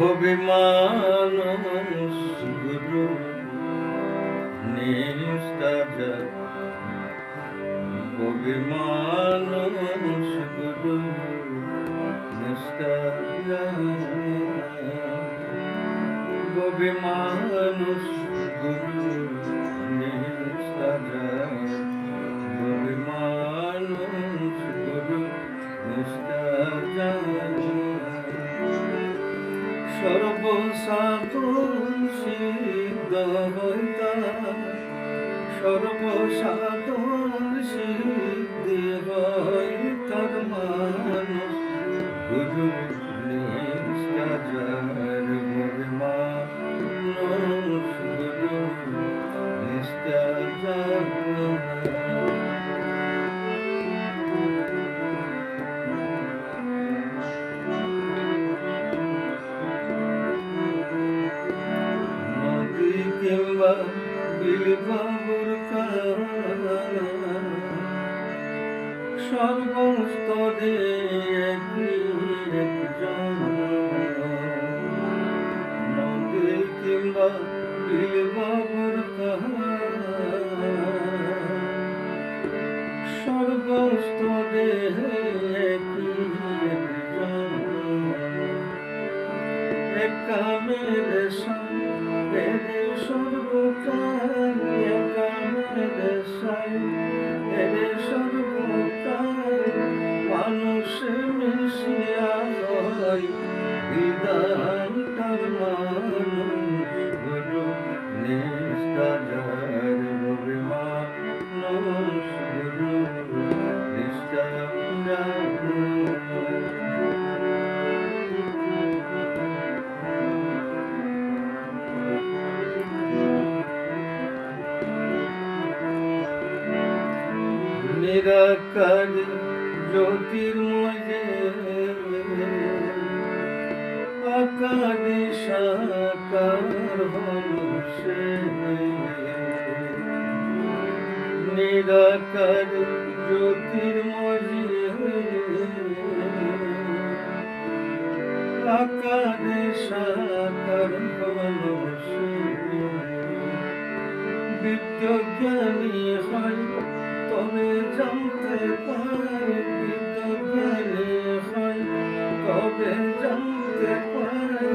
অভিমানুষ গুরু নিস্তাজা অভিমানুষ গুরু নিস্তাজা অভিমানুষ গুরু নিস্তাজা অভিমানুষ গুরু নিস্তাজা সর্বসাধন সিদ্ধ হইতা সর্বসাধন সিদ্ধি হইতার মানুষ গুরু নিস্তাজার অভিমানুষ গুরু নিস্তাজার কিংবা বিলবাবুর সর্বস্তরে একজন নদী কিংবা বিলবাবুর সর্বস্তরে একজন কামের এরে সর্বকাল কামের এরে সর্বকাল মানুষ মিশিয়া হয় বিদায় তার মানুষ গুরু নিস্তাজার অভিমানুষ গুরু নিস্তাজার নিরাকার জ্যোতির্ময় আকারে সাকার হলো সে নিরাকার জ্যোতির্ময় আকারে সাকার হলো সে বিদ্যজ্ঞানী হয় তবে জানতে পাই বিদ্যজ্ঞানী হয় তবে জানতে পাই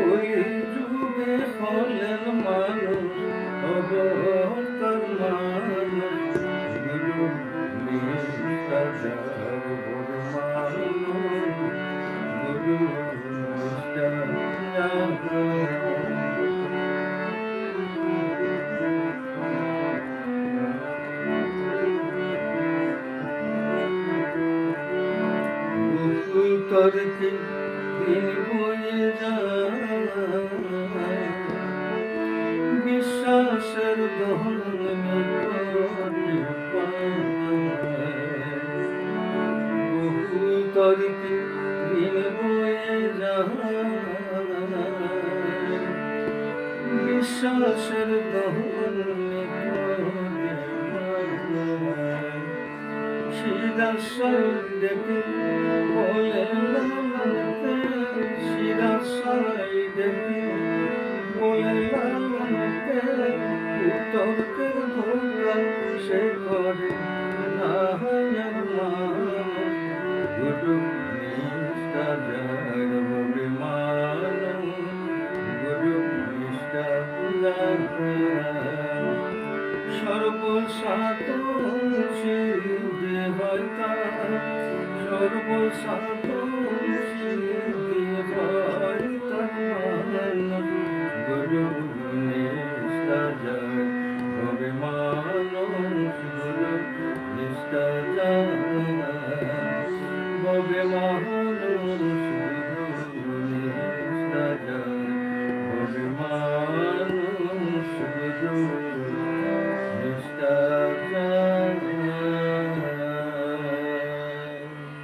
ওই যুগে হলেন মানুষ অবতার মানুষ গুরু নিস্তাজার মানুষ গুরু নিস্তাজার তর্কে দিন বয়ে যায় বিশ্বাসের দহন বহু তর্কে দিন বয়ে যায় বিশ্বাসের দহন শিরাশয় দেখে বলে লালনকে শিরাশয় দেখে বলে লালনকে তর্কের ধোকা সে করে নাহার মানুষ গুরু নিস্তাজার অভিমানুষ গুরু নিস্তাজার সর্বসাধন সিদ্ধি হইতা সর্বসাধন